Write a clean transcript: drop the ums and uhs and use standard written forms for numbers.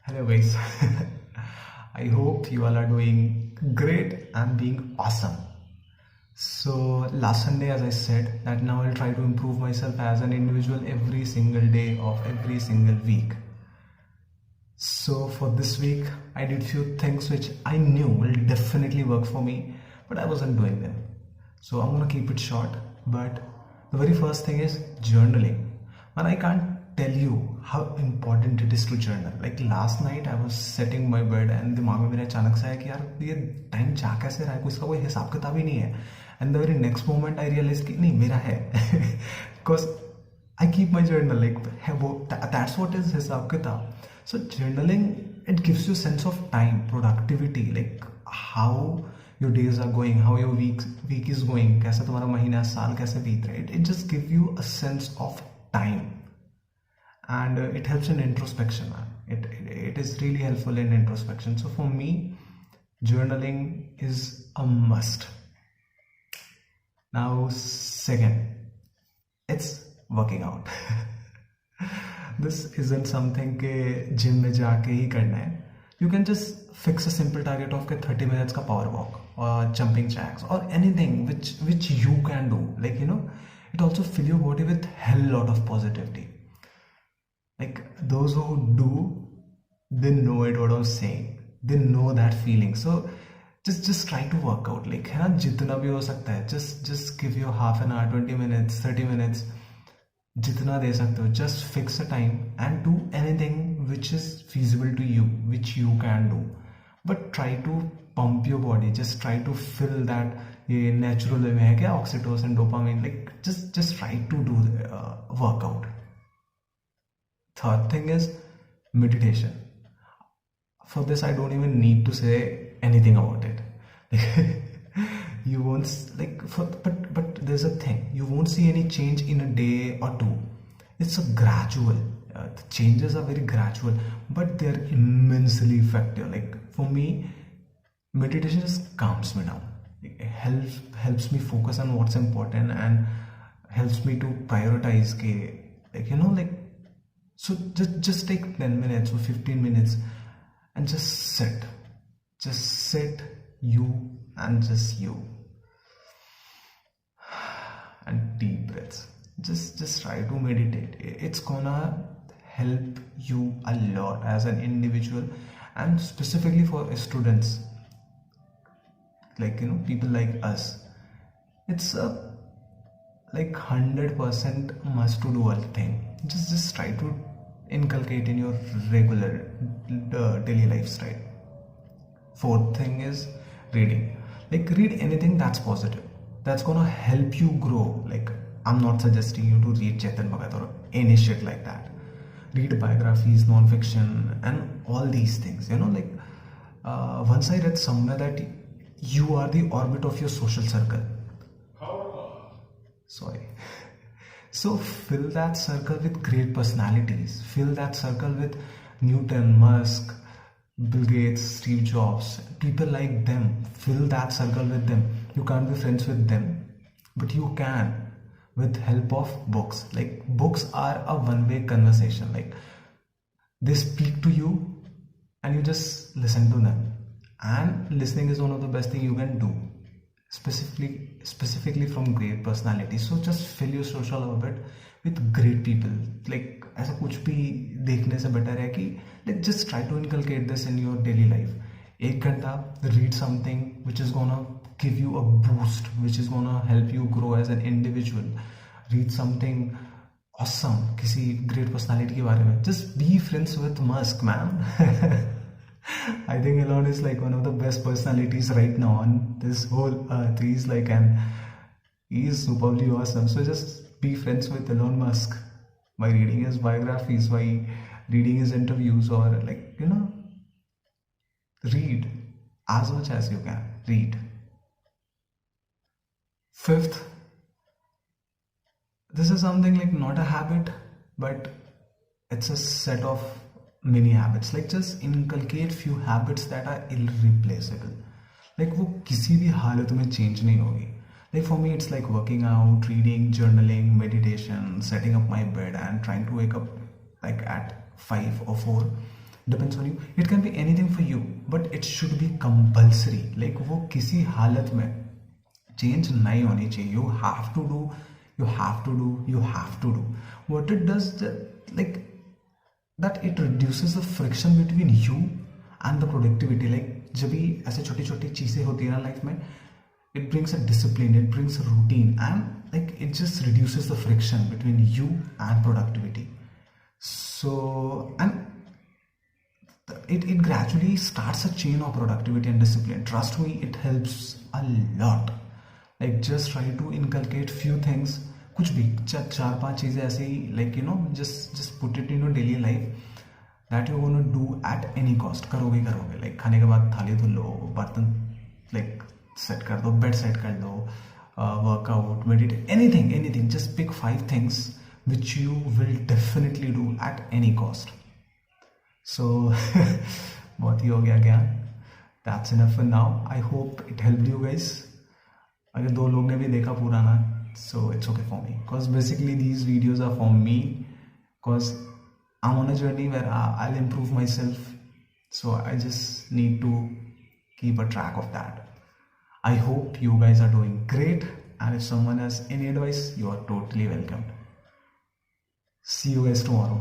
Hello guys. I hope you all are doing great and being awesome. So last Sunday as I said that now I'll try to improve myself as an individual every single day of every single week. So for this week I did few things which I knew will definitely work for me, but I wasn't doing them. So I'm gonna keep it short, but the very first thing is journaling. And I can't tell you how important it is to journal. Like last night I was setting my bed and दिमाग में मेरे अचानक से आया कि यार ये time जा कैसे रहा है, कोई इसका कोई हिसाब किताब ही नहीं है. And the very next moment I realized कि नहीं मेरा है because I keep my journal like है वो that's what is हिसाब किताब. So journaling, it gives you a sense of time, productivity, like how your days are going, how your week is going, कैसा तुम्हारा महीना साल कैसे बीत रहा है. It just gives you a sense of time, and it helps in introspection, man. It is really helpful in introspection. So for me, journaling is a must. Now second, it's working out. This isn't something के gym में जाके ही करना है. You can just fix a simple target of 30 minutes का power walk or jumping jacks or anything which you can do. Like it also fill your body with hell lot of positivity. Like those who do, they know it what I'm saying. They know that feeling. So just try to work out. Like है ना जितना भी हो सकता है. Just give your half an hour, 20 minutes, 30 minutes. जितना दे सकते हो. Just fix a time and do anything which is feasible to you, which you can do. But try to pump your body. Just try to fill that. ये natural में है क्या oxytocin, dopamine. Like just try to do workout. Third thing is meditation. For this, I don't even need to say anything about it. You won't but there's a thing. You won't see any change in a day or two. It's a gradual. The changes are very gradual, but they're immensely effective. Like for me, meditation just calms me down. It helps me focus on what's important and helps me to prioritize. Like so just take 10 minutes or 15 minutes and just sit you and just you, and deep breaths. Just try to meditate. It's gonna help you a lot as an individual, and specifically for students, like people like us. It's a like 100% must to do a thing. Just try to inculcate in your regular daily lifestyle. Fourth thing is reading. Like read anything that's positive, that's gonna help you grow. Like I'm not suggesting you to read Chetan Bhagat or any shit like that. Read biographies, non-fiction, and all these things. Like once I read somewhere that you are the orbit of your social circle. Sorry. So fill that circle with great personalities. Fill that circle with Newton, Musk, Bill Gates, Steve Jobs, people like them. Fill that circle with them. You can't be friends with them, but you can with help of books. Like books are a one-way conversation. Like they speak to you and you just listen to them. And listening is one of the best thing you can do. Specifically from great personalities. So just fill your social orbit with great people. Like ऐसा कुछ भी देखने से better है कि like just try to inculcate this in your daily life. 1 घंटा read something which is gonna give you a boost, which is gonna help you grow as an individual. Read something awesome किसी great personality के बारे में. Just be friends with Musk, man. I think Elon is like one of the best personalities right now on this whole earth. He's superbly awesome. So just be friends with Elon Musk by reading his biographies, by reading his interviews, or read as much as you can. Read. Fifth, this is something like not a habit, but it's a set of mini habits. Like just inculcate few habits that are irreplaceable. Like वो किसी भी हालत में change नहीं होगी. Like for me, it's like working out, reading, journaling, meditation, setting up my bed, and trying to wake up like at 5 or 4. depends on you. It can be anything for you, but it should be compulsory. Like वो किसी हालत में change नहीं होनी चाहिए. You have to do, you have to do, you have to do. What it does, like that, it reduces the friction between you and the productivity. Like जब भी ऐसे छोटी छोटी चीज़ें होती है ना लाइफ में, it brings a discipline, it brings a routine, and like it just reduces the friction between you and productivity. So, and it gradually starts a chain of productivity and discipline. Trust me, it helps a lot. Like just try to inculcate few things, कुछ भी चार पांच चीज़ें ऐसे ही, like you know, just put it in your daily life that you're gonna do at any cost. करोगे करोगे. Like खाने के बाद थाली धुल लो, बर्तन like सेट कर दो, बेड सेट कर दो, workout, meditate, anything. Just pick 5 things which you will definitely do at any cost. So बहुत ही हो गया ज्ञान. That's enough for now. I hope it helped you guys. अगर 2 लोग ने भी देखा पूरा ना, so it's okay for me, because basically these videos are for me, because I'm on a journey where I'll improve myself, so I just need to keep a track of that. I hope you guys are doing great, and if someone has any advice, you are totally welcome. See you guys tomorrow.